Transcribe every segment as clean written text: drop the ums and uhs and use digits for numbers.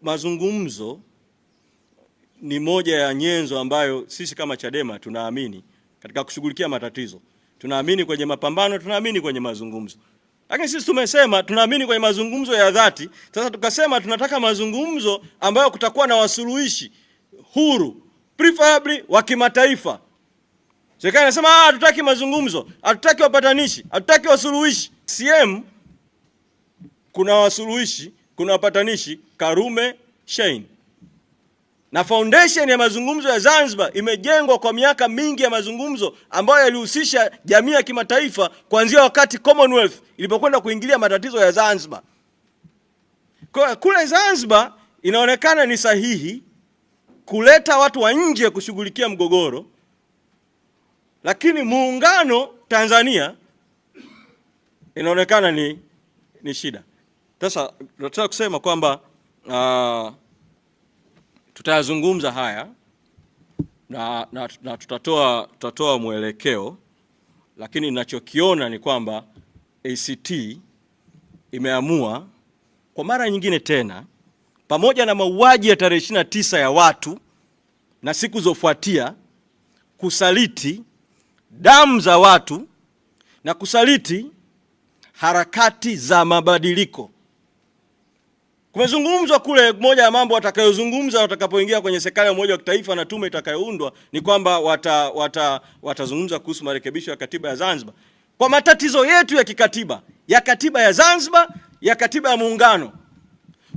mazungumzo ni moja ya nyenzo ambayo sisi kama Chadema tunaamini katika kushughulikia matatizo. Tunaamini kwenye mapambano, tunaamini kwenye mazungumzo. Lakini sisi tumesema tunaamini kwenye mazungumzo ya dhati. Sasa tukasema tunataka mazungumzo ambayo kutakuwa na wasuluhishi huru, preferably wa kimataifa. Serikali inasema hatutaki mazungumzo, hatutaki wapatanishi, hatutaki wasuluhishi. CCM kuna wasuluhishi, kuna wapatanishi, Karume, Shein. Na foundation ya mazungumzo ya Zanzibar imejengwa kwa miaka mingi ya mazungumzo ambayo yalihusisha jamii ya kimataifa kuanzia wakati Commonwealth ilipokwenda kuingilia matatizo ya Zanzibar. Kwa kule Zanzibar inaonekana ni sahihi kuleta watu wa nje kushughulikia mgogoro, lakini muungano Tanzania inaonekana ni shida. Sasa nataka kusema kwamba tutayazungumza haya na tutatoa mwelekeo, lakini ninachokiona ni kwamba ACT imeamua kwa mara nyingine tena, pamoja na mauaji ya tarehe 29 ya watu na siku zofuatia, kusaliti damu za watu na kusaliti harakati za mabadiliko. Kumezungumzwa kule, moja ya mambo watakayozungumza watakapoingia kwenye serikali ya umoja wa kitaifa na tume itakayoundwa ni kwamba watazungumza kuhusu marekebisho ya katiba ya Zanzibar. Kwa matatizo yetu ya kikatiba, ya katiba ya Zanzibar, ya katiba ya muungano,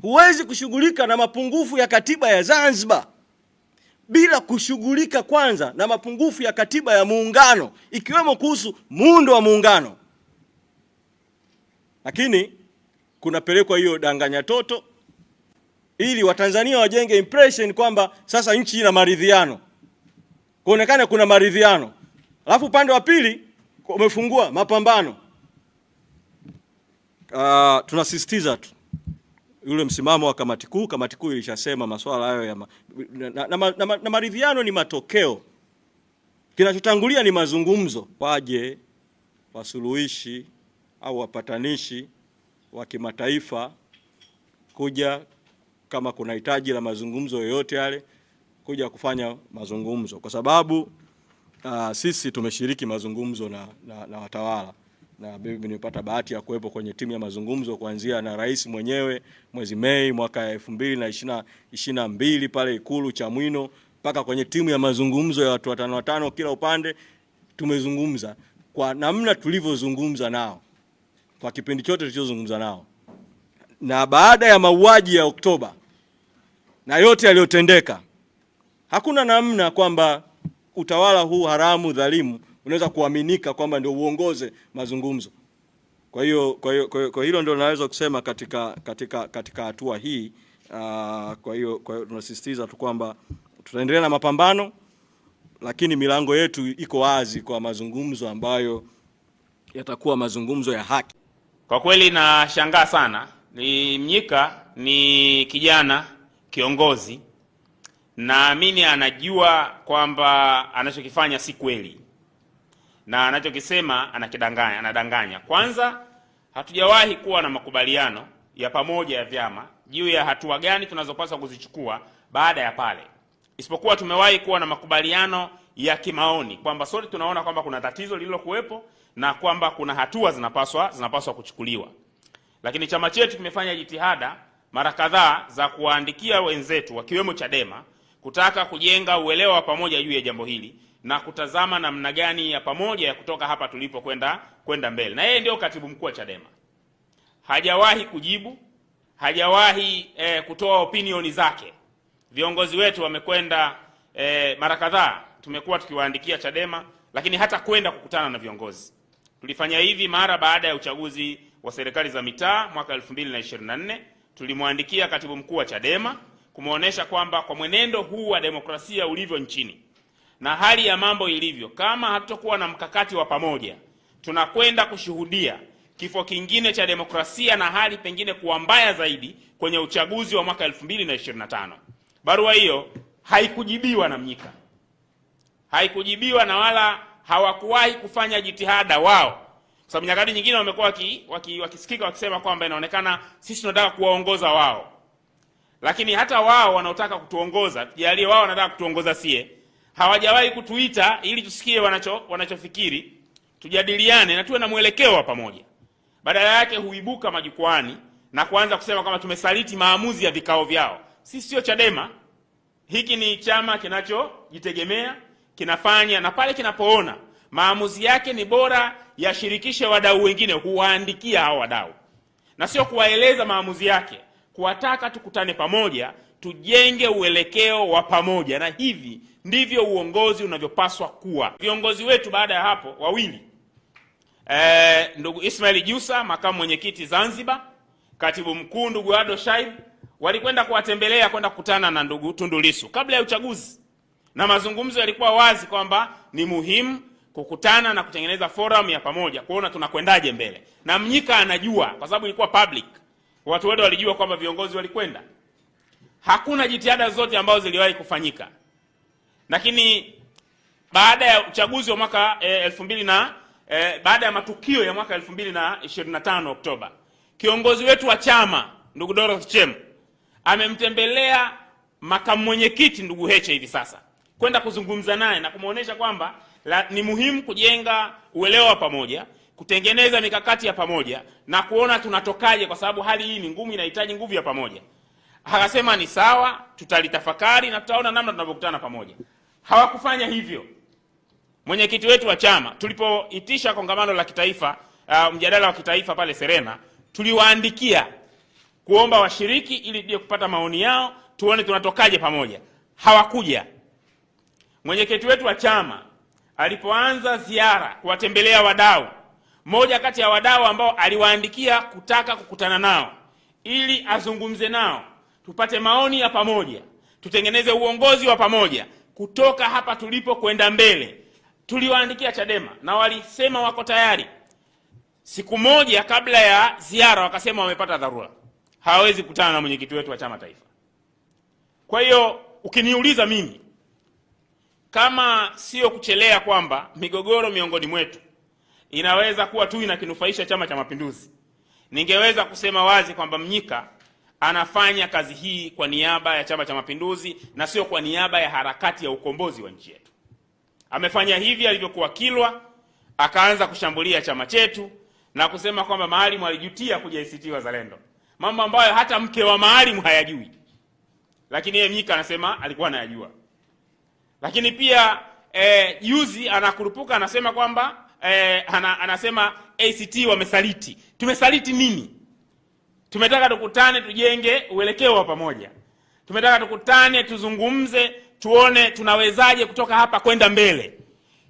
huwezi kushughulika na mapungufu ya katiba ya Zanzibar bila kushughulika kwanza na mapungufu ya katiba ya muungano, ikiwemo kuhusu muundo wa muungano. Lakini kunapelekwa hiyo danganya toto ili Watanzania wajenge impression kwamba sasa nchi ina maridhiano, kuonekana kuna maridhiano, alafu upande wa pili umefungua mapambano. Tunasisitiza tu yule msimamo wa kamati kuu. Kamati kuu ilishasema masuala hayo ya na maridhiano ni matokeo. Kinachotangulia ni mazungumzo, waje wasuluhishi au wapatanishi wa kimataifa kuja, kama kuna hitaji la mazungumzo yoyote yale, kuja kufanya mazungumzo, kwa sababu sisi tumeshiriki mazungumzo na watawala, na mimi nimepata bahati ya kuwepo kwenye timu ya mazungumzo kuanzia na rais mwenyewe mwezi Mei mwaka 2022 pale Ikulu Chamwino, mpaka kwenye timu ya mazungumzo ya watu watano kila upande. Tumezungumza kwa namna tulivyozungumza nao kwa kipindi chote tulichozungumza nao, na baada ya mauaji ya Oktoba na yote yaliyotendeka, hakuna namna kwamba utawala huu haramu dhalimu unaweza kuaminika kwamba ndio uongoze mazungumzo. Kwa hilo ndio naweza kusema katika hatua hii. Kwa hiyo tunasisitiza tu kwamba tutaendelea na mapambano, lakini milango yetu iko wazi kwa mazungumzo ambayo yatakuwa mazungumzo ya haki. Kwa kweli nashangaa sana. Mnyika ni kijana kiongozi, naamini anajua kwamba anachokifanya si kweli, na anachokisema anadanganya. Kwanza, hatujawahi kuwa na makubaliano ya pamoja ya vyama juu ya hatua gani tunazopaswa kuzichukua baada ya pale, isipokuwa tumewahi kuwa na makubaliano ya kimaoni kwamba sote tunaona kwamba kuna tatizo lililokuwepo na kwamba kuna hatua zinapaswa kuchukuliwa. Lakini chama chetu kimefanya jitihada mara kadhaa za kuwaandikia wenzetu wakiwemo Chadema kutaka kujenga uelewa wa pamoja juu ya jambo hili na kutazama namna gani ya pamoja ya kutoka hapa tulipo kwenda mbele. Na yeye ndio katibu mkuu wa Chadema. Hajawahi kujibu, hajawahi kutoa opinioni zake. Viongozi wetu wamekwenda mara kadhaa tumekuwa tukiwaandikia Chadema, lakini hata kwenda kukutana na viongozi. Tulifanya hivi mara baada ya uchaguzi wa serikali za mitaa mwaka 2024. Tulimwandikia katibu mkuu wa Chadema kumuonesha kwamba kwa mwenendo huu wa demokrasia ulivyo nchini na hali ya mambo ilivyo, kama hatutokuwa na mkakati wa pamoja, tunakwenda kushuhudia kifo kingine cha demokrasia na hali pengine kuwa mbaya zaidi kwenye uchaguzi wa mwaka 2025. Barua hiyo haikujibiwa na Mnyika. Haikujibiwa, na wala hawakuwahi kufanya jitihada wao. Kwa sababu nyakati nyingine wamekuwa wakisikika wakisema kwamba inaonekana sisi tunataka kuwaongoza wao. Lakini hata wao wanaotaka kutuongoza, tujalie wao wanataka kutuongoza sie, hawajawahi kutuita ili tusikie wanachofikiri, tujadiliane na tuwe na mwelekeo wa pamoja. Badala yake huibuka majukwani na kuanza kusema kama tumesaliti maamuzi ya vikao vyao. Sisi sio Chadema. Hiki ni chama kinachojitegemea, kinafanya, na pale kinapoona maamuzi yake ni bora yashirikishe wadau wengine, huwaandikia hao wadau. Na sio kuwaeleza maamuzi yake, kuwataka tukutane pamoja, tujenge uelekeo wa pamoja, na hivi ndivyo uongozi unavyopaswa kuwa. Viongozi wetu baada ya hapo wawili, ndugu Ismail Jussa, makamu mwenyekiti Zanzibar, katibu mkuu ndugu Ado Shaib, walikwenda kuwatembelea, kwenda kukutana na ndugu Tundu Lissu kabla ya uchaguzi, na mazungumzo yalikuwa wazi kwamba ni muhimu kukutana na kutengeneza forum ya pamoja kuona tunakwendaje mbele. Na Mnyika anajua kwa sababu ilikuwa public. Watu wote walijua kwamba viongozi walikwenda. Hakuna jitihada zote ambazo ziliwahi kufanyika. Lakini baada ya uchaguzi wa mwaka baada ya matukio ya mwaka 2025 Oktoba, kiongozi wetu wa chama ndugu Dorothy Chemu amemtembelea makamu mwenyekiti ndugu Heche hivi sasa, kwenda kuzungumza naye na kumuonesha kwamba ni muhimu kujenga uelewa wa pamoja, kutengeneza mikakati ya pamoja na kuona tunatokaje, kwa sababu hali hii ni ngumu, inahitaji nguvu ya pamoja. Akasema ni sawa, tutalitafakari na tutaona namna tunavyokutana pamoja. Hawakufanya hivyo. Mwenyekiti wetu wa chama tulipoitisha kongamano la kitaifa, mjadala wa kitaifa pale Serena, tuliwaandikia kuomba washiriki ili kupata maoni yao, tuone tunatokaje pamoja. Hawakuja. Mwenyekiti wetu wa chama alipoanza ziara kuwatembelea wadau, mmoja kati ya wadau ambao aliwaandikia kutaka kukutana nao ili azungumze nao, tupate maoni ya pamoja, tutengeneze uongozi wa pamoja kutoka hapa tulipo kwenda mbele, tuliwaandikia Chadema na walisema wako tayari. Siku moja kabla ya ziara wakasema wamepata dharura, hawawezi kukutana na mwenyekiti wetu wa chama taifa. Kwa hiyo ukiniuliza mimi, kama sio kuchelea kwamba migogoro miongoni mwetu inaweza kuwa tu inakinufaisha Chama cha Mapinduzi, ningeweza kusema wazi kwamba Mnyika anafanya kazi hii kwa niaba ya Chama cha Mapinduzi na sio kwa niaba ya harakati ya ukombozi wa nchi yetu. Amefanya hivi alivyokuwa Kilwa, akaanza kushambulia chama chetu na kusema kwamba Maalim alijutia kuja ACT Wazalendo, mambo ambayo hata mke wa Maalim hayajui, lakini yeye Mnyika anasema alikuwa anayajua. Lakini pia juzi anakurupuka anasema kwamba anasema ACT wamesaliti. Tumesaliti nini? Tumetaka tukutane tujenge uelekeo wa pamoja. Tumetaka tukutane tuzungumze, tuone tunawezaje kutoka hapa kwenda mbele.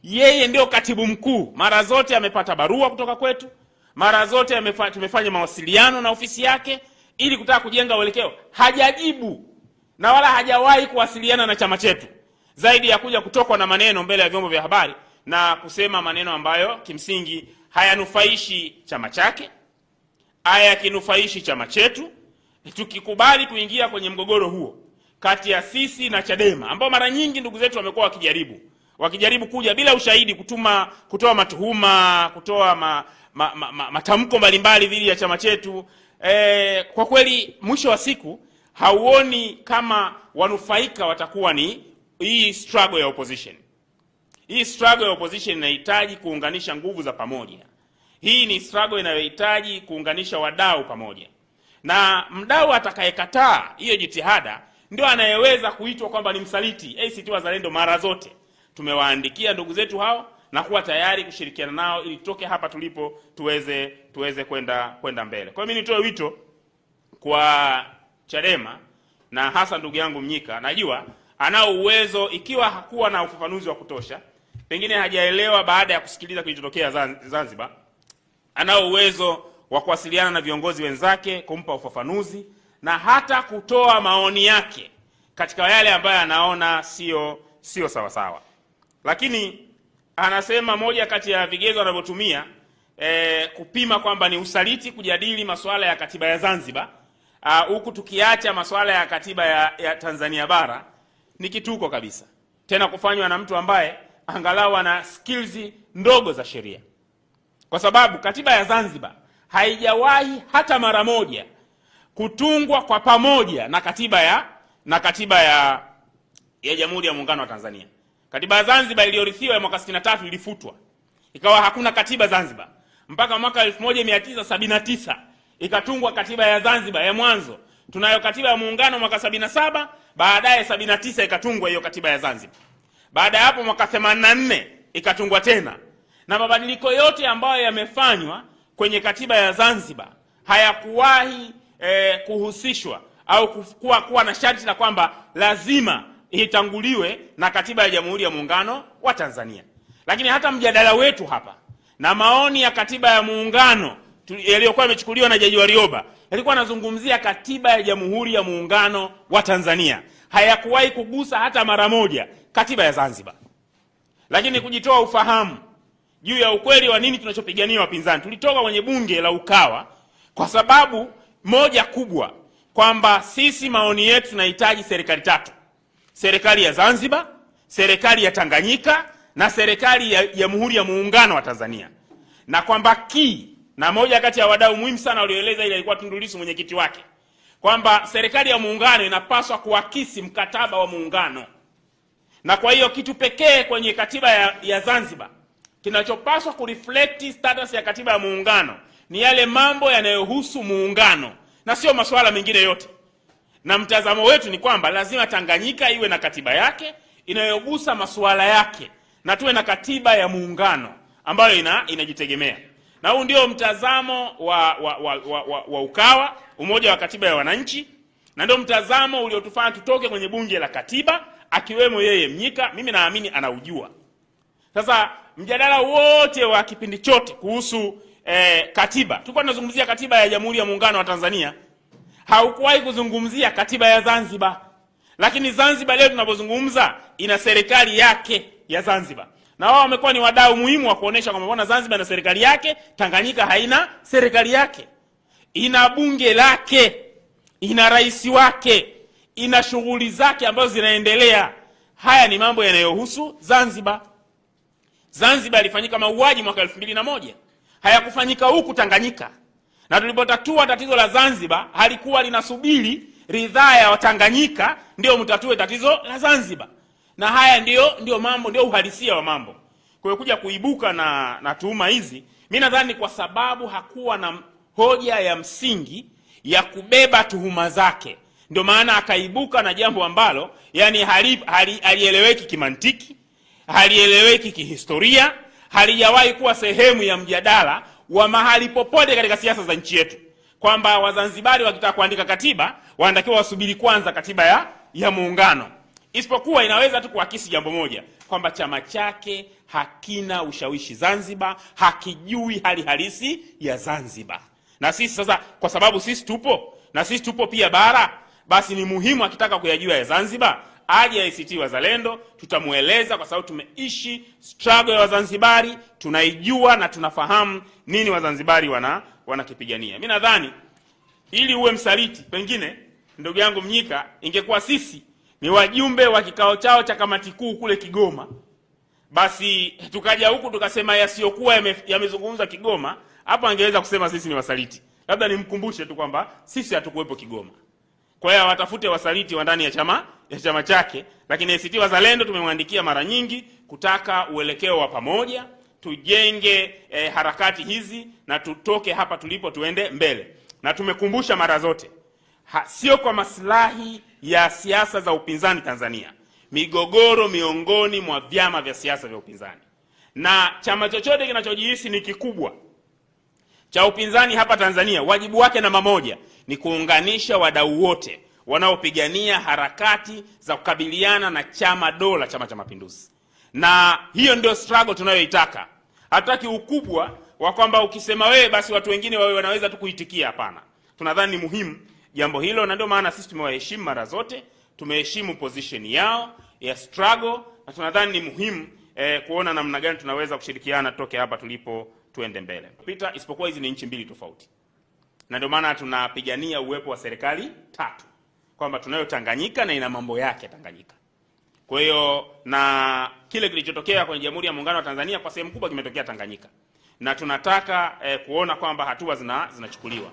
Yeye ndio katibu mkuu, mara zote amepata barua kutoka kwetu, mara zote tumefanya mawasiliano na ofisi yake ili kutaka kujenga uelekeo. Hajajibu na wala hajawahi kuwasiliana na chama chetu, zaidi ya kuja kutokwa na maneno mbele ya vyombo vya habari na kusema maneno ambayo kimsingi hayanufaishi chama chake, hayakinufaishi chama chetu. Tukikubali kuingia kwenye mgogoro huo kati ya sisi na Chadema, ambao mara nyingi ndugu zetu wamekuwa wakijaribu kuja bila ushahidi, kutoa matuhuma, kutoa matamko mbalimbali dhidi ya chama chetu, kwa kweli mwisho wa siku hauoni kama wanufaika watakuwa ni hii struggle ya opposition. Hii struggle ya opposition inahitaji kuunganisha nguvu za pamoja. Hii ni struggle inayohitaji kuunganisha wadau pamoja. Na mdau atakayekataa hiyo jitihada ndio anayeweza kuitwa kwamba ni msaliti. ACT Wazalendo mara zote tumewaandikia ndugu zetu hao na kuwa tayari kushirikiana nao ili tutoke hapa tulipo tuweze kwenda mbele. Kwa hiyo mimi nitoe wito kwa Chadema na hasa ndugu yangu Mnyika. Najua anao uwezo, ikiwa hakuwa na ufafanuzi wa kutosha, pengine hajaelewa baada ya kusikiliza kilichotokea Zanzibar, anao uwezo wa kuwasiliana na viongozi wenzake kumpa ufafanuzi na hata kutoa maoni yake katika yale ambayo anaona sio sawa sawa. Lakini anasema moja kati ya vigezo anavyotumia kupima kwamba ni usaliti kujadili masuala ya katiba ya Zanzibar huku tukiacha masuala ya katiba ya Tanzania bara ni kituko kabisa. Tena kufanywa na mtu ambaye angalau ana skills ndogo za sheria. Kwa sababu katiba ya Zanzibar haijawahi hata mara moja kutungwa kwa pamoja na katiba ya Jamhuri ya Muungano wa Tanzania. Katiba ya Zanzibar iliyorithiwa ya mwaka 63 ilifutwa. Ikawa hakuna katiba Zanzibar. Mpaka mwaka 1979 ikatungwa katiba ya Zanzibar ya mwanzo. Tunayo katiba ya Muungano mwaka 77, baadaye 79 ikatungwa hiyo katiba ya Zanzibar. Baada ya hapo mwaka 84 ikatungwa tena. Na mabadiliko yote ambayo yamefanywa kwenye katiba ya Zanzibar hayakuwahi kuhusishwa au kuwa na sharti la kwamba lazima itanguliwe na katiba ya Jamhuri ya Muungano wa Tanzania. Lakini hata mjadala wetu hapa na maoni ya katiba ya Muungano yaliyokuwa yamechukuliwa na Jaji Warioba yalikuwa yanazungumzia katiba ya Jamhuri ya Muungano wa Tanzania. Hayakuwahi kugusa hata mara moja katiba ya Zanzibar. Lakini kujitoa ufahamu juu ya ukweli wa nini tunachopigania wapinzani, tulitoka kwenye bunge la Ukawa kwa sababu moja kubwa, kwamba sisi maoni yetu tunahitaji serikali tatu: serikali ya Zanzibar, serikali ya Tanganyika na serikali ya Jamhuri ya Muungano wa Tanzania. Na kwamba na moja kati ya wadau muhimu sana walioeleza ile ilikuwa Tundu Lissu, mwenyekiti wake, kwamba serikali ya muungano inapaswa kuakisi mkataba wa muungano. Na kwa hiyo kitu pekee kwenye katiba ya Zanzibar kinachopaswa kureflect status ya katiba ya muungano ni yale mambo yanayohusu muungano na sio masuala mengine yote. Na mtazamo wetu ni kwamba lazima Tanganyika iwe na katiba yake inayogusa masuala yake na tuwe na katiba ya muungano ambayo inajitegemea. Na huu ndio mtazamo wa Ukawa, Umoja wa Katiba ya Wananchi, na ndio mtazamo uliotufanya tutoke kwenye bunge la katiba, akiwemo yeye Mnyika. Mimi naamini anaujua. Sasa mjadala wote wa kipindi chote kuhusu katiba, tulikuwa tunazungumzia katiba ya Jamhuri ya Muungano wa Tanzania, haukuwahi kuzungumzia katiba ya Zanzibar. Lakini Zanzibar leo tunapozungumza ina serikali yake ya Zanzibar. Na wao wamekuwa ni wadau muhimu wa kuonesha kwamba mbona Zanzibar ina serikali yake, Tanganyika haina serikali yake. Ina bunge lake, ina rais wake, ina shughuli zake ambazo zinaendelea. Haya ni mambo yanayohusu Zanzibar. Zanzibar ilifanyika mauaji mwaka 2001. Hayakufanyika huku Tanganyika. Na tulipotatua tatizo la Zanzibar halikuwa linasubiri ridhaa ya Watanganyika ndio mtatue tatizo la Zanzibar. Na haya ndio mambo, ndio uhalisia wa mambo. Kwa hiyo kuja kuibuka na tuhuma hizi, mimi nadhani kwa sababu hakuwa na hoja ya msingi ya kubeba tuhuma zake, ndio maana akaibuka na jambo ambalo yani halieleweki kimantiki, halieleweki kihistoria, halijawahi kuwa sehemu ya mjadala wa mahali popote katika siasa za nchi yetu, kwamba Wazanzibari wakitaka kuandika katiba wanatakiwa wasubiri kwanza katiba ya muungano. Isipokuwa inaweza tu kuakisi jambo moja, kwamba chama chake hakina ushawishi Zanzibar, hakijui hali halisi ya Zanzibar. Na sisi sasa, kwa sababu sisi tupo pia bara, basi ni muhimu akitaka kuyajua ya Zanzibar aje ACT Wazalendo, tutamueleza kwa sababu tumeishi struggle ya Wazanzibari, tunaijua na tunafahamu nini Wazanzibari wanakipigania. Mimi nadhani ili uwe msaliti, pengine ndugu yangu Mnyika, ingekuwa sisi ni wajumbe wa kikao chao cha kamati kuu kule Kigoma, basi tukaja huku tukasema yasiyokuwa yamezungumza Kigoma, hapo angeweza kusema sisi ni wasaliti. Labda nimkumbushe tu kwamba sisi hatukuwepo Kigoma. Kwa hiyo watafute wasaliti wa ndani ya chama chake, lakini ACT Wazalendo tumemwandikia mara nyingi kutaka uelekeo wa pamoja, tujenge harakati hizi na tutoke hapa tulipo tuende mbele. Na tumekumbusha mara zote, sio kwa maslahi ya siasa za upinzani Tanzania, migogoro miongoni mwa vyama vya siasa vya upinzani. Na chama chochote kinachojihisi ni kikubwa cha upinzani hapa Tanzania, wajibu wake namba moja ni kuunganisha wadau wote wanaopigania harakati za kukabiliana na chama dola, Chama cha Mapinduzi. Na hiyo ndio struggle tunayoitaka. Hataki ukubwa wa kwamba ukisema wewe basi watu wengine wawe wanaweza tu kuitikia. Hapana. Tunadhani ni muhimu jambo hilo, na ndio maana sisi tumewaheshimu mara zote, tumeheshimu position yao ya struggle, na tunadhani ni muhimu kuona namna gani tunaweza kushirikiana toke hapa tulipo tuende mbele. Isipokuwa hizi ni nchi mbili tofauti. Na ndio maana tunapigania uwepo wa serikali tatu, kwamba tunayo Tanganyika na ina mambo yake Tanganyika. Kwa hiyo na kile kilichotokea kwenye Jamhuri ya Muungano wa Tanzania kwa sehemu kubwa kimetokea Tanganyika. Na tunataka kuona kwamba hatua zinachukuliwa.